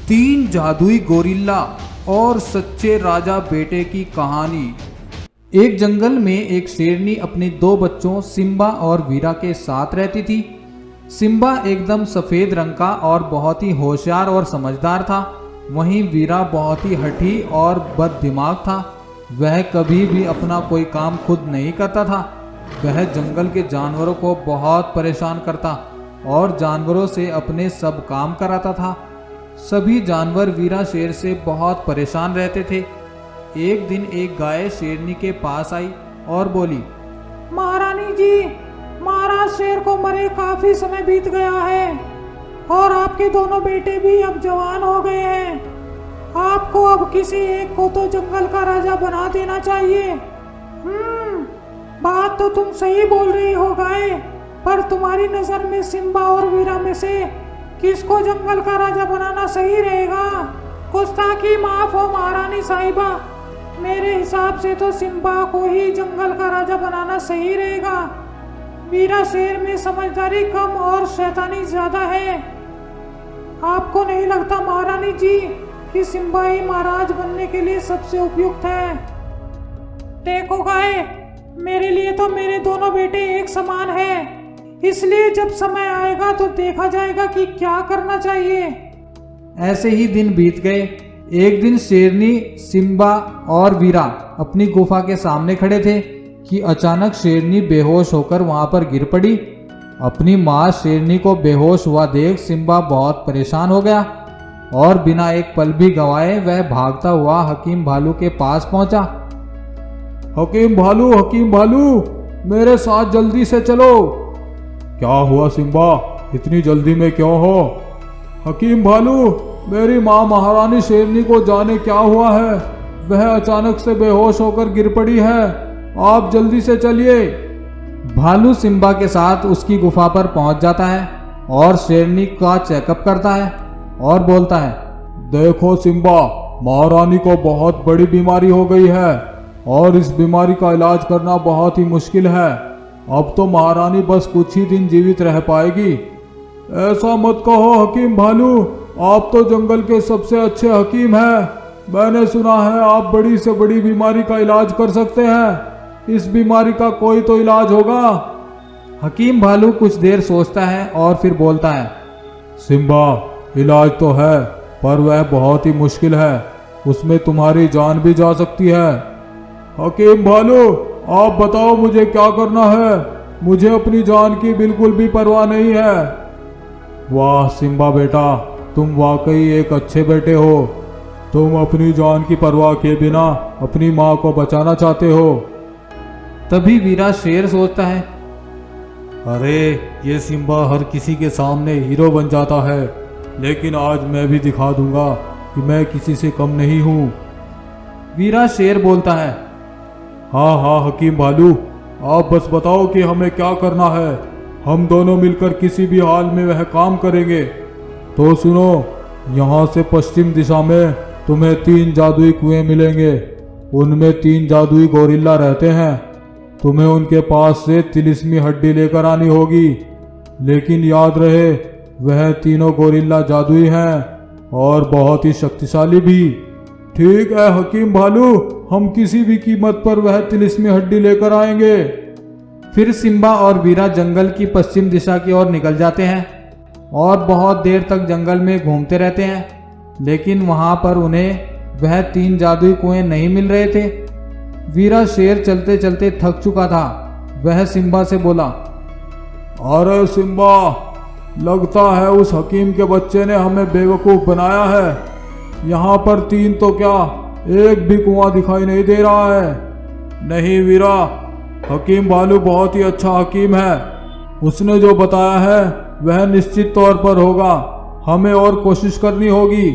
तीन जादुई गोरिल्ला और सच्चे राजा बेटे की कहानी। एक जंगल में एक शेरनी अपने दो बच्चों सिम्बा और वीरा के साथ रहती थी। सिम्बा एकदम सफ़ेद रंग का और बहुत ही होशियार और समझदार था। वहीं वीरा बहुत ही हठी और बददिमाग था। वह कभी भी अपना कोई काम खुद नहीं करता था। वह जंगल के जानवरों को बहुत परेशान करता और जानवरों से अपने सब काम कराता था। सभी जानवर वीरा शेर से बहुत परेशान रहते थे। एक दिन एक गाय शेरनी के पास आई और बोली, महारानी जी, महाराज शेर को मरे काफी समय बीत गया है और आपके दोनों बेटे भी अब जवान हो गए हैं। आपको अब किसी एक को तो जंगल का राजा बना देना चाहिए। बात तो तुम सही बोल रही हो गाय, पर तुम्हारी नजर में सिम्बा और वीरा में से किसको जंगल का राजा बनाना सही रहेगा? गुस्ताखी माफ हो महारानी साहिबा, मेरे हिसाब से तो सिम्बा को ही जंगल का राजा बनाना सही रहेगा। वीरा शेर में समझदारी कम और शैतानी ज्यादा है। आपको नहीं लगता महारानी जी कि सिम्बा ही महाराज बनने के लिए सबसे उपयुक्त है? देखो गाय, मेरे लिए तो मेरे दोनों बेटे एक समान है, इसलिए जब समय आएगा तो देखा जाएगा कि क्या करना चाहिए। ऐसे ही दिन बीत गए। एक दिन शेरनी, सिम्बा और वीरा अपनी गुफा के सामने खड़े थे कि अचानक शेरनी बेहोश होकर वहां पर गिर पड़ी। अपनी माँ शेरनी को बेहोश हुआ देख सिम्बा बहुत परेशान हो गया और बिना एक पल भी गंवाए वह भागता हुआ हकीम भालू के पास पहुंचा। हकीम भालू, मेरे साथ जल्दी से चलो। क्या हुआ सिम्बा, इतनी जल्दी में क्यों हो? हकीम भालू, मेरी माँ महारानी शेरनी को जाने क्या हुआ है, वह अचानक से बेहोश होकर गिर पड़ी है। आप जल्दी से चलिए। भालू सिम्बा के साथ उसकी गुफा पर पहुंच जाता है और शेरनी का चेकअप करता है और बोलता है, देखो सिम्बा, महारानी को बहुत बड़ी बीमारी हो गई है और इस बीमारी का इलाज करना बहुत ही मुश्किल है। अब तो महारानी बस कुछ ही दिन जीवित रह पाएगी। ऐसा मत कहो हकीम भालू, आप तो जंगल के सबसे अच्छे हकीम हैं। मैंने सुना है आप बड़ी से बड़ी बीमारी का इलाज कर सकते हैं। इस बीमारी का कोई तो इलाज होगा। हकीम भालू कुछ देर सोचता है और फिर बोलता है, सिम्बा, इलाज तो है पर वह बहुत ही मुश्किल है, उसमें तुम्हारी जान भी जा सकती है। हकीम भालू, आप बताओ मुझे क्या करना है? मुझे अपनी जान की बिल्कुल भी परवाह नहीं है। वाह सिम्बा बेटा, तुम वाकई एक अच्छे बेटे हो। तुम अपनी जान की परवाह किए बिना अपनी माँ को बचाना चाहते हो। तभी वीरा शेर सोचता है, अरे ये सिम्बा हर किसी के सामने हीरो बन जाता है, लेकिन आज मैं भी दिखा दूंगा कि मैं किसी से कम नहीं हूँ। वीरा शेर बोलता है, हाँ हकीम भालू, आप बस बताओ कि हमें क्या करना है। हम दोनों मिलकर किसी भी हाल में वह काम करेंगे। तो सुनो, यहाँ से पश्चिम दिशा में तुम्हें 3 जादुई कुएं मिलेंगे। उनमें 3 जादुई गोरिल्ला रहते हैं। तुम्हें उनके पास से तिलिस्मी हड्डी लेकर आनी होगी, लेकिन याद रहे वह तीनों गोरिल्ला जादुई हैं और बहुत ही शक्तिशाली भी। ठीक है हकीम भालू, हम किसी भी कीमत पर वह तिलिस्मी हड्डी लेकर आएंगे। फिर सिम्बा और वीरा जंगल की पश्चिम दिशा की ओर निकल जाते हैं और बहुत देर तक जंगल में घूमते रहते हैं, लेकिन वहां पर उन्हें वह 3 जादुई कुएं नहीं मिल रहे थे। वीरा शेर चलते चलते थक चुका था। वह सिम्बा से बोला, अरे सिम्बा, लगता है उस हकीम के बच्चे ने हमें बेवकूफ़ बनाया है। यहाँ पर 3 तो क्या, एक भी कुआं दिखाई नहीं दे रहा है। नहीं वीरा, हकीम भालू बहुत ही अच्छा हकीम है। उसने जो बताया है वह निश्चित तौर पर होगा। हमें और कोशिश करनी होगी।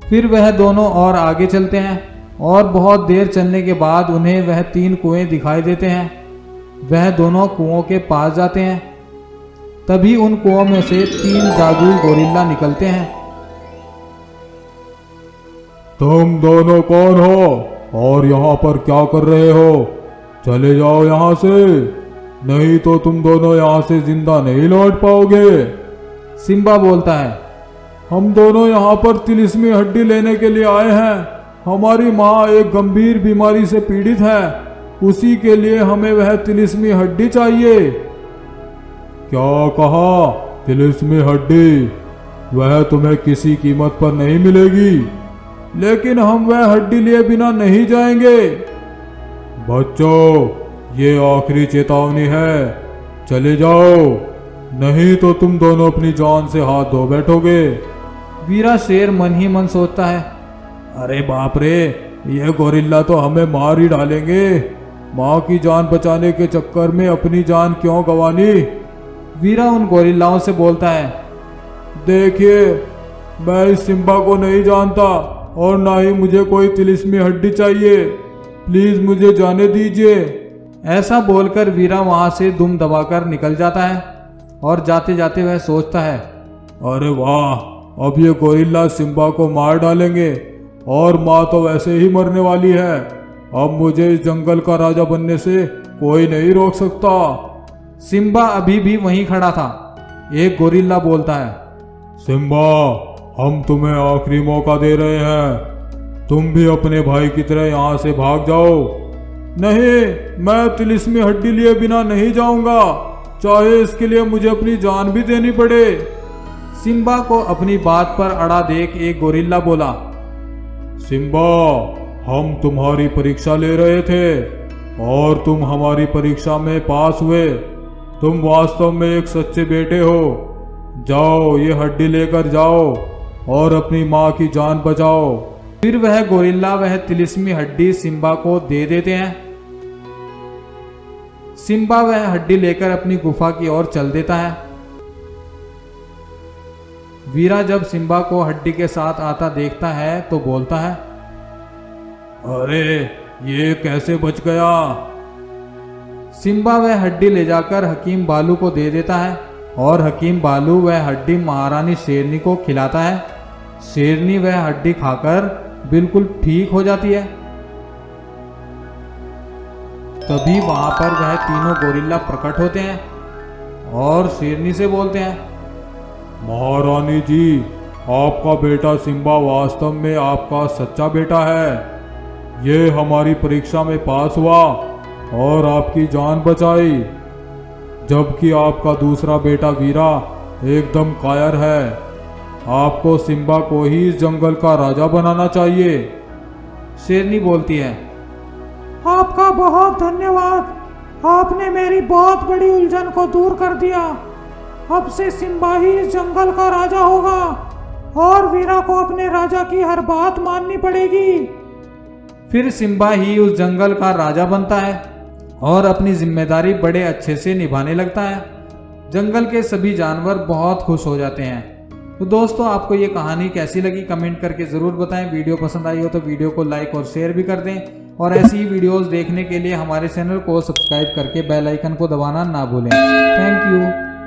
फिर वह दोनों और आगे चलते हैं और बहुत देर चलने के बाद उन्हें वह 3 कुएं दिखाई देते हैं। वह दोनों कुओं के पास जाते हैं। तभी उन कुओं में से 3 जादुई गोरिल्ला निकलते हैं। तुम दोनों कौन हो और यहाँ पर क्या कर रहे हो? चले जाओ यहाँ से, नहीं तो तुम दोनों यहाँ से जिंदा नहीं लौट पाओगे। सिम्बा बोलता है, हम दोनों यहाँ पर तिलिस्मी हड्डी लेने के लिए आए हैं। हमारी माँ एक गंभीर बीमारी से पीड़ित है, उसी के लिए हमें वह तिलिस्मी हड्डी चाहिए। क्या कहा? तिलिस्मी हड्डी? वह तुम्हें किसी कीमत पर नहीं मिलेगी, लेकिन हम वह हड्डी लिए बिना नहीं जाएंगे। बच्चों, ये आखिरी चेतावनी है, चले जाओ, नहीं तो तुम दोनों अपनी जान से हाथ धो बैठोगे। वीरा शेर मन ही मन सोचता है, अरे बाप रे, ये गोरिल्ला तो हमें मार ही डालेंगे। माँ की जान बचाने के चक्कर में अपनी जान क्यों गंवानी। वीरा उन गोरिल्लाओं से बोलता है, देखिए, मैं इस सिम्बा को नहीं जानता और ना ही मुझे कोई तिलिस्मी हड्डी चाहिए। प्लीज मुझे जाने दीजिए। ऐसा बोलकर वीरा वहां से दुम दबाकर निकल जाता है और जाते जाते वह सोचता है, अरे वाह, अब ये गोरिल्ला सिम्बा को मार डालेंगे और माँ तो वैसे ही मरने वाली है। अब मुझे इस जंगल का राजा बनने से कोई नहीं रोक सकता। सिम्बा अभी भी वहीं खड़ा था। एक गोरिल्ला बोलता है, सिम्बा, हम तुम्हें आखिरी मौका दे रहे हैं, तुम भी अपने भाई की तरह यहाँ से भाग जाओ। नहीं, मैं तिलिस्मी हड्डी लिए बिना नहीं जाऊंगा, चाहे इसके लिए मुझे अपनी जान भी देनी पड़े। सिम्बा को अपनी बात पर अड़ा देख एक गोरिल्ला बोला, सिम्बा, हम तुम्हारी परीक्षा ले रहे थे और तुम हमारी परीक्षा में पास हुए। तुम वास्तव में एक सच्चे बेटे हो। जाओ, ये हड्डी लेकर जाओ और अपनी माँ की जान बचाओ। फिर वह गोरिल्ला वह तिलिस्मी हड्डी सिम्बा को दे देते हैं। सिम्बा वह हड्डी लेकर अपनी गुफा की ओर चल देता है। वीरा जब सिम्बा को हड्डी के साथ आता देखता है तो बोलता है, अरे ये कैसे बच गया? सिम्बा वह हड्डी ले जाकर हकीम बालू को दे देता है और हकीम बालू वह हड्डी महारानी शेरनी को खिलाता है। शेरनी वह हड्डी खाकर बिल्कुल ठीक हो जाती है। तभी वहां पर वह तीनों गोरिल्ला प्रकट होते हैं और शेरनी से बोलते हैं, महारानी जी, आपका बेटा सिम्बा वास्तव में आपका सच्चा बेटा है। ये हमारी परीक्षा में पास हुआ और आपकी जान बचाई, जबकि आपका दूसरा बेटा वीरा एकदम कायर है। आपको सिम्बा को ही इस जंगल का राजा बनाना चाहिए। शेरनी बोलती है, आपका बहुत धन्यवाद, आपने मेरी बहुत बड़ी उलझन को दूर कर दिया। अब से सिम्बा ही इस जंगल का राजा होगा और वीरा को अपने राजा की हर बात माननी पड़ेगी। फिर सिम्बा ही उस जंगल का राजा बनता है और अपनी जिम्मेदारी बड़े अच्छे से निभाने लगता है। जंगल के सभी जानवर बहुत खुश हो जाते हैं। तो दोस्तों, आपको ये कहानी कैसी लगी कमेंट करके ज़रूर बताएं। वीडियो पसंद आई हो तो वीडियो को लाइक और शेयर भी कर दें और ऐसी ही वीडियोस देखने के लिए हमारे चैनल को सब्सक्राइब करके बेल आइकन को दबाना ना भूलें। Thank you.